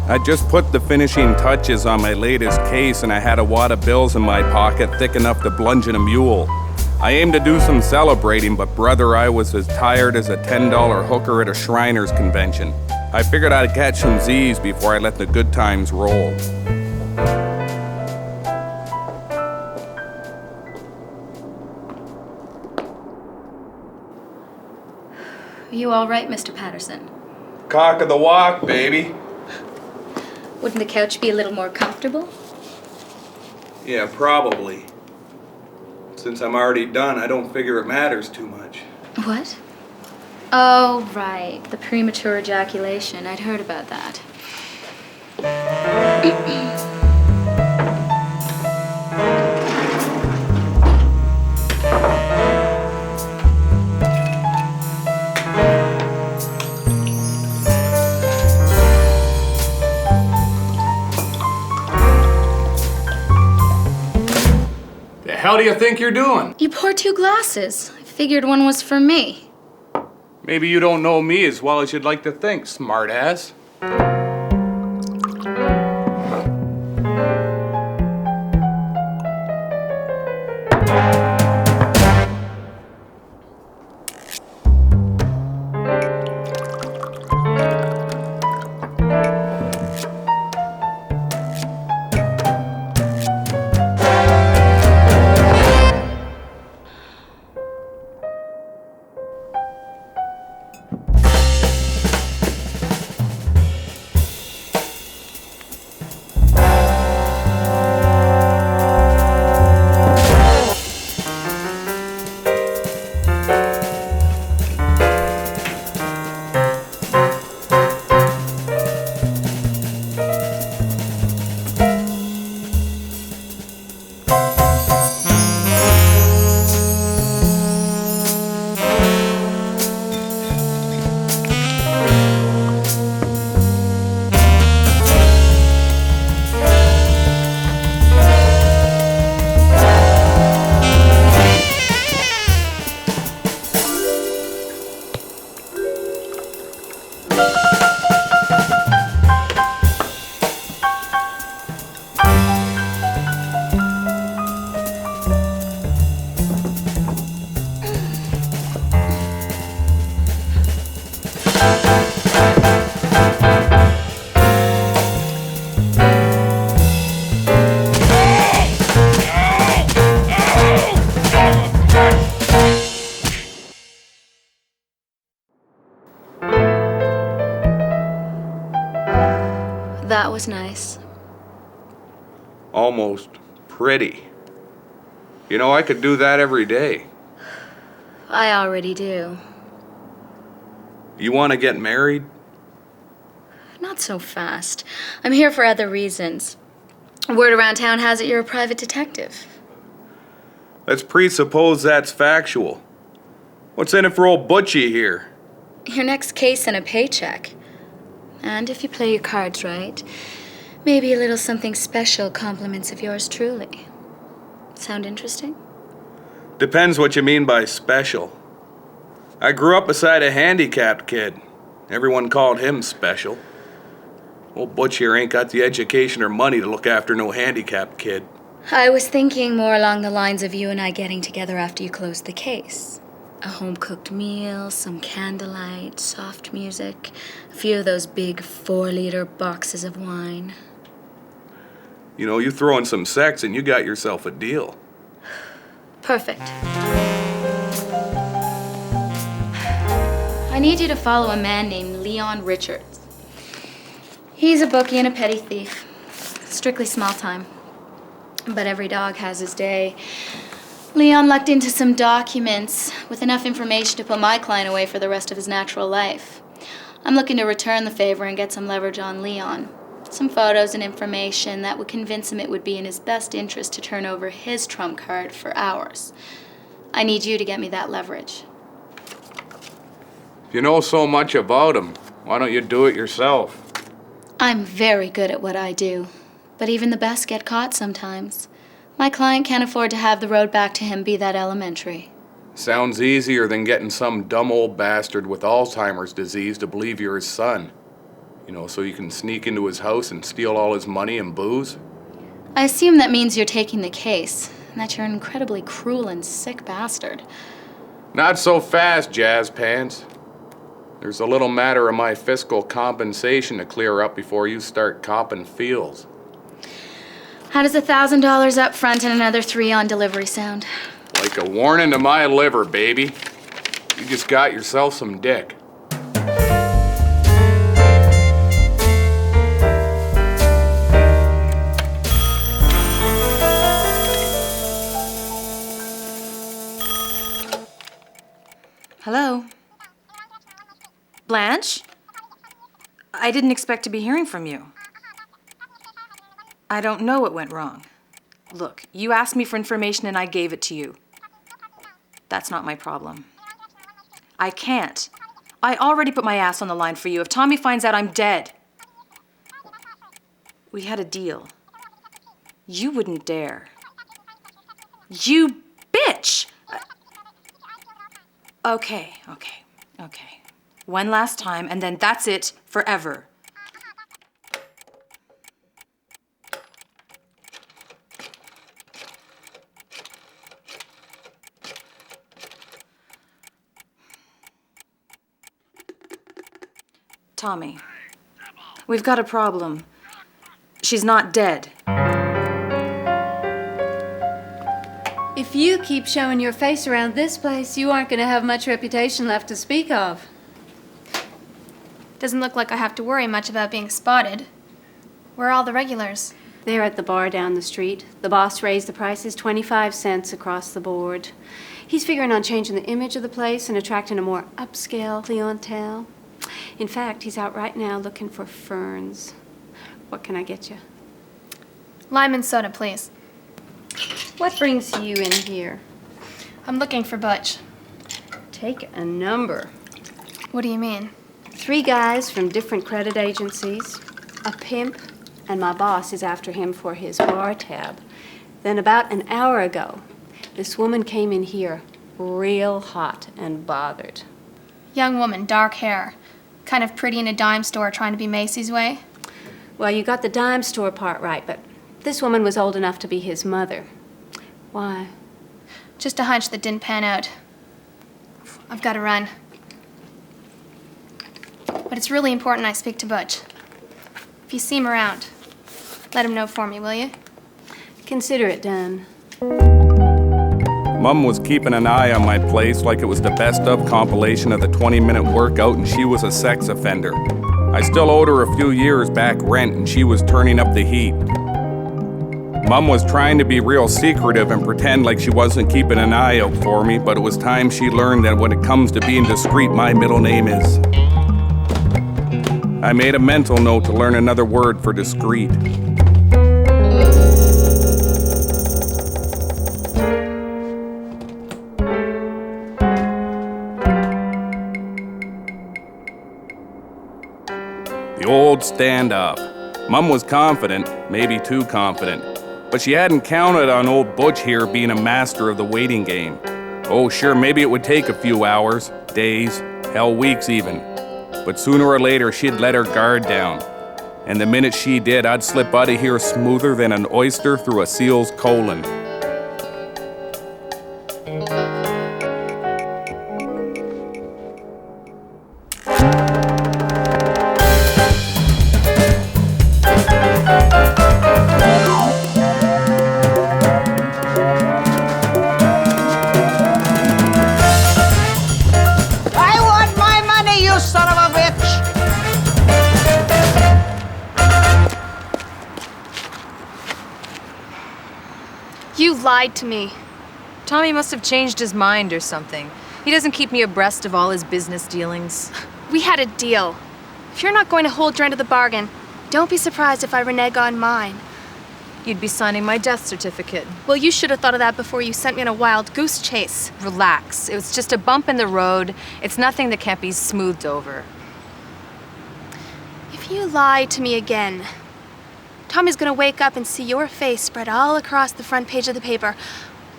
I just put the finishing touches on my latest case and I had a wad of bills in my pocket thick enough to bludgeon a mule. I aimed to do some celebrating, but brother, I was as tired as a $10 hooker at a Shriners convention. I figured I'd catch some Z's before I let the good times roll. Are you all right, Mr. Patterson? Cock of the walk, baby. Wouldn't the couch be a little more comfortable? Yeah, probably. Since I'm already done, I don't figure it matters too much. What? Oh, right. The premature ejaculation. I'd heard about that. The hell do you think you're doing? You poured 2 glasses. I figured one was for me. Maybe you don't know me as well as you'd like to think, smartass. That was nice. Almost pretty. You know, I could do that every day. I already do. You want to get married? Not so fast. I'm here for other reasons. Word around town has it you're a private detective. Let's presuppose that's factual. What's in it for old Butchie here? Your next case and a paycheck. And if you play your cards right, maybe a little something special, compliments of yours truly. Sound interesting? Depends what you mean by special. I grew up beside a handicapped kid. Everyone called him special. Old Butch here ain't got the education or money to look after no handicapped kid. I was thinking more along the lines of you and I getting together after you closed the case. A home-cooked meal, some candlelight, soft music, a few of those big 4-liter boxes of wine. You know, you throw in some sex and you got yourself a deal. Perfect. I need you to follow a man named Leon Richards. He's a bookie and a petty thief. Strictly small time. But every dog has his day. Leon lucked into some documents with enough information to put my client away for the rest of his natural life. I'm looking to return the favor and get some leverage on Leon. Some photos and information that would convince him it would be in his best interest to turn over his trump card for ours. I need you to get me that leverage. If you know so much about him, why don't you do it yourself? I'm very good at what I do, but even the best get caught sometimes. My client can't afford to have the road back to him be that elementary. Sounds easier than getting some dumb old bastard with Alzheimer's disease to believe you're his son. You know, so you can sneak into his house and steal all his money and booze? I assume that means you're taking the case, and that you're an incredibly cruel and sick bastard. Not so fast, Jazz Pants. There's a little matter of my fiscal compensation to clear up before you start copping feels. How does $1,000 up front and another $3 on delivery sound? Like a warning to my liver, baby. You just got yourself some dick. Hello? Blanche? I didn't expect to be hearing from you. I don't know what went wrong. Look, you asked me for information and I gave it to you. That's not my problem. I can't. I already put my ass on the line for you. If Tommy finds out, I'm dead. We had a deal. You wouldn't dare. You bitch! Okay. One last time, and then that's it forever. Tommy, we've got a problem. She's not dead. If you keep showing your face around this place, you aren't going to have much reputation left to speak of. Doesn't look like I have to worry much about being spotted. Where are all the regulars? They're at the bar down the street. The boss raised the prices 25 cents across the board. He's figuring on changing the image of the place and attracting a more upscale clientele. In fact, he's out right now looking for ferns. What can I get you? Lime and soda, please. What brings you in here? I'm looking for Butch. Take a number. What do you mean? 3 guys from different credit agencies, a pimp, and my boss is after him for his bar tab. Then about an hour ago, this woman came in here real hot and bothered. Young woman, dark hair. Kind of pretty in a dime store trying to be Macy's way. Well, you got the dime store part right, but this woman was old enough to be his mother. Why? Just a hunch that didn't pan out. I've got to run. But it's really important I speak to Butch. If you see him around, let him know for me, will you? Consider it done. Mum was keeping an eye on my place like it was the best of compilation of the 20-minute workout and she was a sex offender. I still owed her a few years back rent and she was turning up the heat. Mum was trying to be real secretive and pretend like she wasn't keeping an eye out for me, but it was time she learned that when it comes to being discreet, my middle name is. I made a mental note to learn another word for discreet. The old stand-up. Mum was confident, maybe too confident, but she hadn't counted on old Butch here being a master of the waiting game. Oh, sure, maybe it would take a few hours, days, hell, weeks even. But sooner or later, she'd let her guard down. And the minute she did, I'd slip out of here smoother than an oyster through a seal's colon. You lied to me. Tommy must have changed his mind or something. He doesn't keep me abreast of all his business dealings. We had a deal. If you're not going to hold your end of the bargain, don't be surprised if I renege on mine. You'd be signing my death certificate. Well, you should have thought of that before you sent me on a wild goose chase. Relax. It was just a bump in the road. It's nothing that can't be smoothed over. If you lie to me again, Tommy's gonna wake up and see your face spread all across the front page of the paper,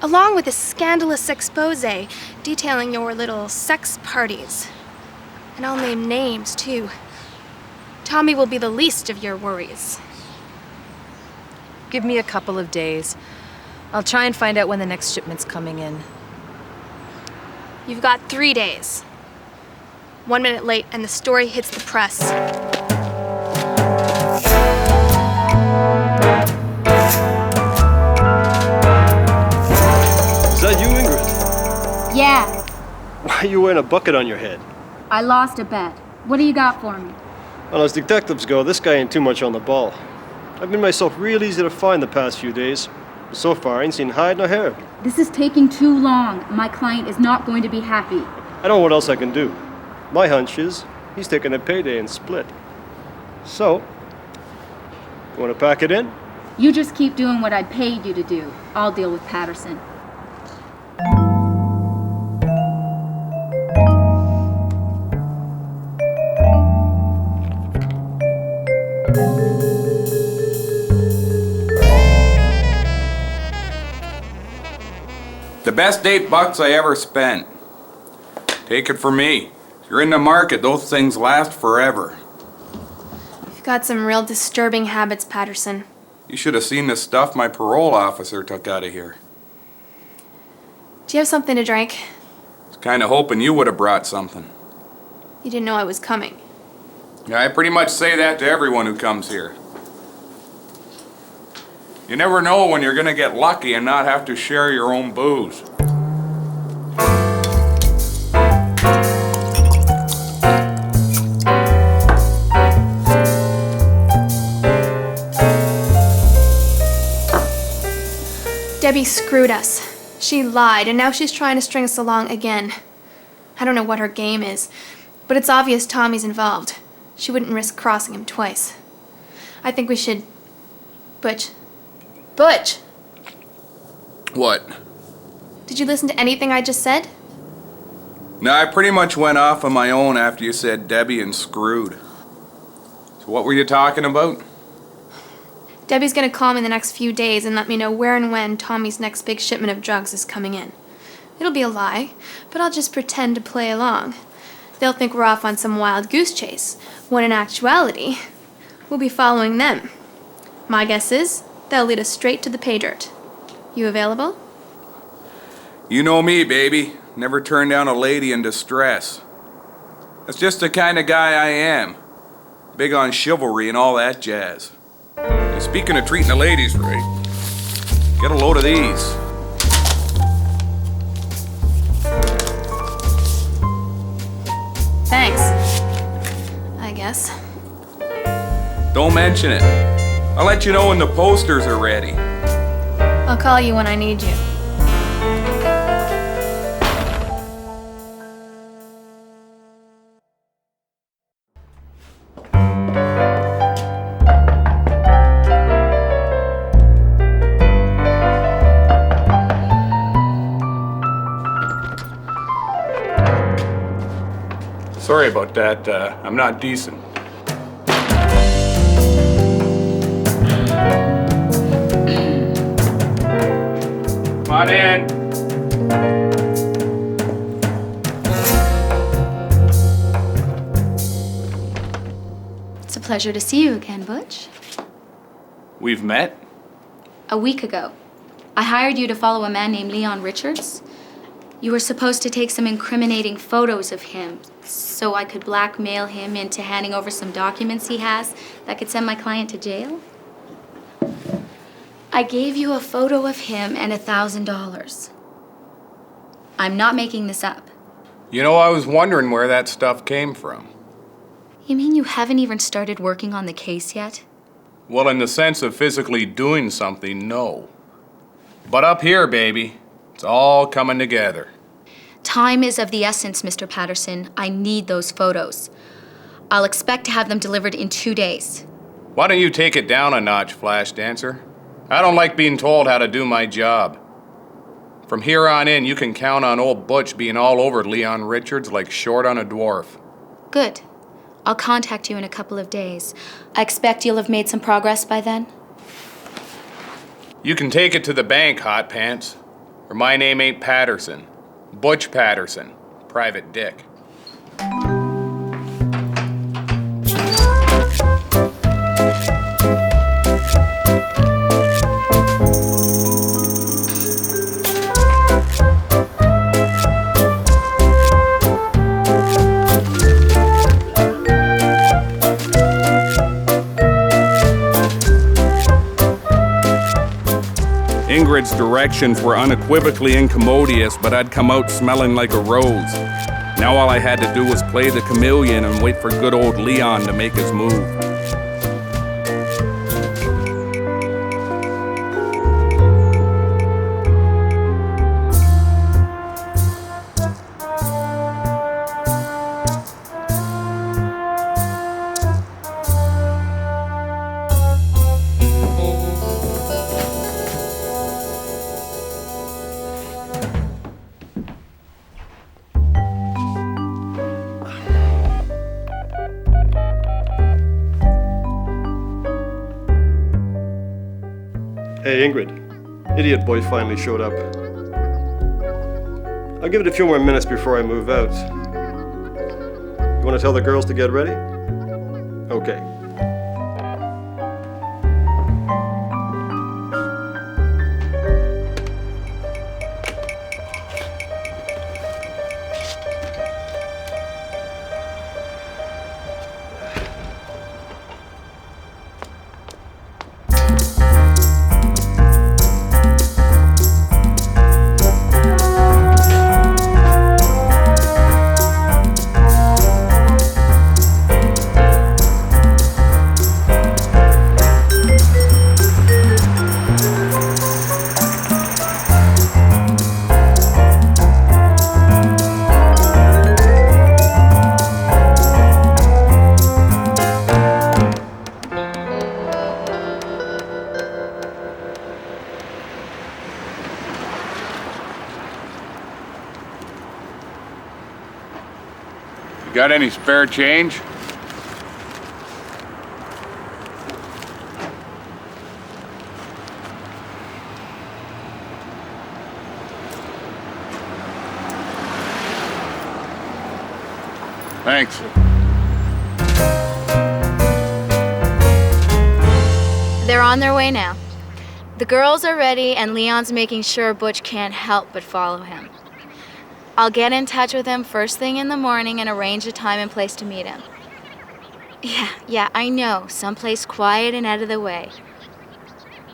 along with a scandalous expose detailing your little sex parties. And I'll name names, too. Tommy will be the least of your worries. Give me a couple of days. I'll try and find out when the next shipment's coming in. You've got 3 days. 1 minute late, and the story hits the press. Is that you, Ingrid? Yeah, Why are you wearing a bucket on your head? I lost a bet. What do you got for me? Well, as detectives go, this guy ain't too much on the ball. I've made myself real easy to find the past few days. But so far, I ain't seen hide nor hair. This is taking too long. My client is not going to be happy. I don't know what else I can do. My hunch is he's taking a payday and split. So, you want to pack it in? You just keep doing what I paid you to do. I'll deal with Patterson. The best $8 I ever spent. Take it from me. If you're in the market, those things last forever. You've got some real disturbing habits, Patterson. You should have seen the stuff my parole officer took out of here. Do you have something to drink? I was kind of hoping you would have brought something. You didn't know I was coming. Yeah, I pretty much say that to everyone who comes here. You never know when you're gonna get lucky and not have to share your own booze. Debbie screwed us. She lied, and now she's trying to string us along again. I don't know what her game is, but it's obvious Tommy's involved. She wouldn't risk crossing him twice. I think we should... Butch. Butch! What? Did you listen to anything I just said? No, I pretty much went off on my own after you said Debbie and screwed. So what were you talking about? Debbie's gonna call me in the next few days and let me know where and when Tommy's next big shipment of drugs is coming in. It'll be a lie, but I'll just pretend to play along. They'll think we're off on some wild goose chase, when in actuality, we'll be following them. My guess is they'll lead us straight to the pay dirt. You available? You know me, baby. Never turn down a lady in distress. That's just the kind of guy I am. Big on chivalry and all that jazz. And speaking of treating the ladies right, get a load of these. Thanks. I guess. Don't mention it. I'll let you know when the posters are ready. I'll call you when I need you. Sorry about that. I'm not decent. Come on in. It's a pleasure to see you again, Butch. We've met? A week ago, I hired you to follow a man named Leon Richards. You were supposed to take some incriminating photos of him so I could blackmail him into handing over some documents he has that could send my client to jail. I gave you a photo of him and $1,000. I'm not making this up. You know, I was wondering where that stuff came from. You mean you haven't even started working on the case yet? Well, in the sense of physically doing something, no. But up here, baby, it's all coming together. Time is of the essence, Mr. Patterson. I need those photos. I'll expect to have them delivered in 2 days. Why don't you take it down a notch, Flash Dancer? I don't like being told how to do my job. From here on in, you can count on old Butch being all over Leon Richards like short on a dwarf. Good. I'll contact you in a couple of days. I expect you'll have made some progress by then. You can take it to the bank, Hot Pants. Or my name ain't Patterson. Butch Patterson. Private Dick. Ingrid's directions were unequivocally incommodious, but I'd come out smelling like a rose. Now all I had to do was play the chameleon and wait for good old Leon to make his move. Hey, Ingrid. Idiot boy finally showed up. I'll give it a few more minutes before I move out. You want to tell the girls to get ready? Okay. Got any spare change? Thanks. They're on their way now. The girls are ready, and Leon's making sure Butch can't help but follow him. I'll get in touch with him first thing in the morning and arrange a time and place to meet him. Yeah, I know. Someplace quiet and out of the way.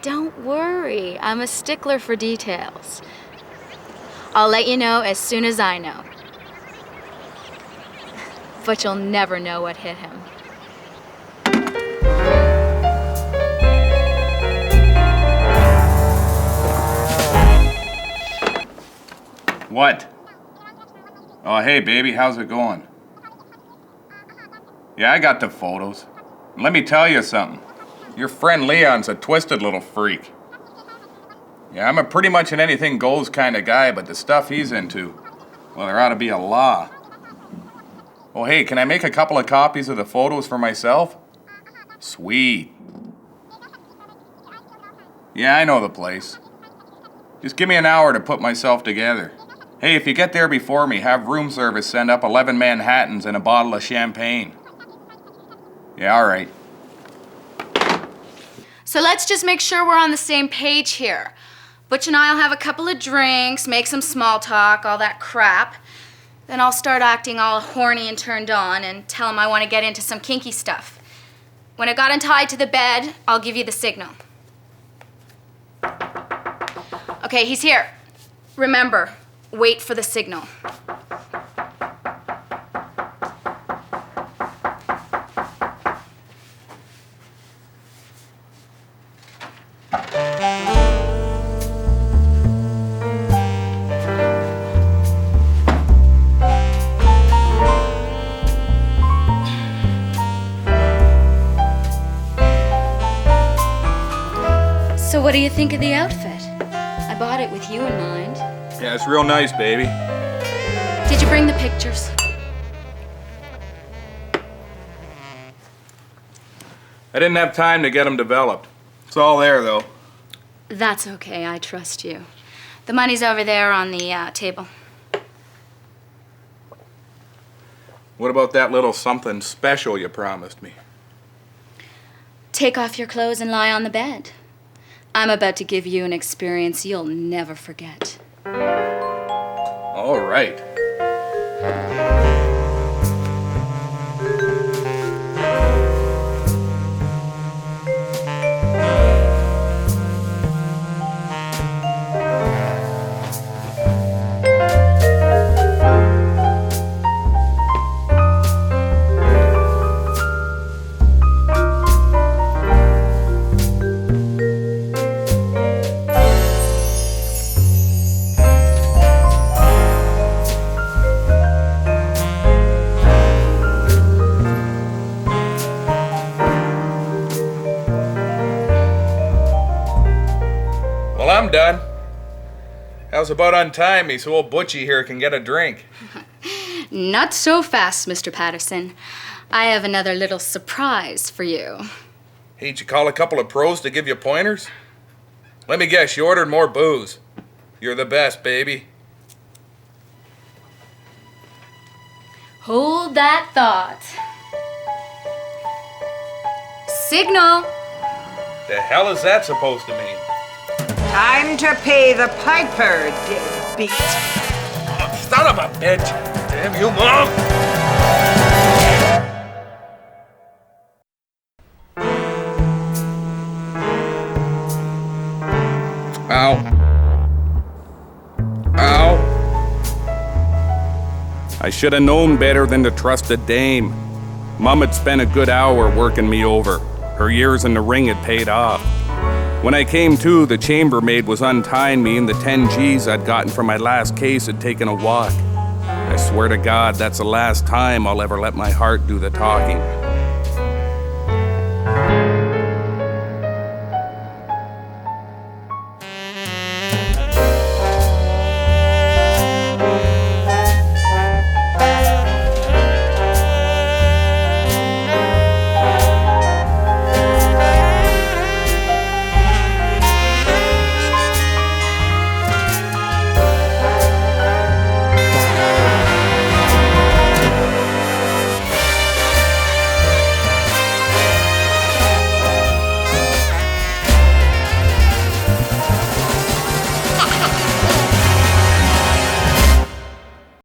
Don't worry. I'm a stickler for details. I'll let you know as soon as I know. But you'll never know what hit him. What? Oh, hey, baby, how's it going? Yeah, I got the photos. Let me tell you something. Your friend Leon's a twisted little freak. Yeah, I'm a pretty much an anything goes kind of guy, but the stuff he's into, well, there ought to be a law. Oh, hey, can I make a couple of copies of the photos for myself? Sweet. Yeah, I know the place. Just give me an hour to put myself together. Hey, if you get there before me, have room service send up 11 Manhattans and a bottle of champagne. Yeah, all right. So let's just make sure we're on the same page here. Butch and I'll have a couple of drinks, make some small talk, all that crap. Then I'll start acting all horny and turned on and tell him I want to get into some kinky stuff. When I got him tied to the bed, I'll give you the signal. Okay, he's here. Remember, wait for the signal. So what do you think of the outfit? I bought it with you in mind. Yeah, it's real nice, baby. Did you bring the pictures? I didn't have time to get them developed. It's all there, though. That's okay, I trust you. The money's over there on the table. What about that little something special you promised me? Take off your clothes and lie on the bed. I'm about to give you an experience you'll never forget. All right. I'm done. How's about untying me so old Butchie here can get a drink? Not so fast, Mr. Patterson. I have another little surprise for you. Ain't you call a couple of pros to give you pointers? Let me guess, you ordered more booze. You're the best, baby. Hold that thought. Signal. The hell is that supposed to mean? Time to pay the piper, deadbeat. Son of a bitch! Damn you, Mom! Ow. Ow. I should have known better than to trust a dame. Mom had spent a good hour working me over. Her years in the ring had paid off. When I came to, the chambermaid was untying me and the 10 G's I'd gotten from my last case had taken a walk. I swear to God, that's the last time I'll ever let my heart do the talking.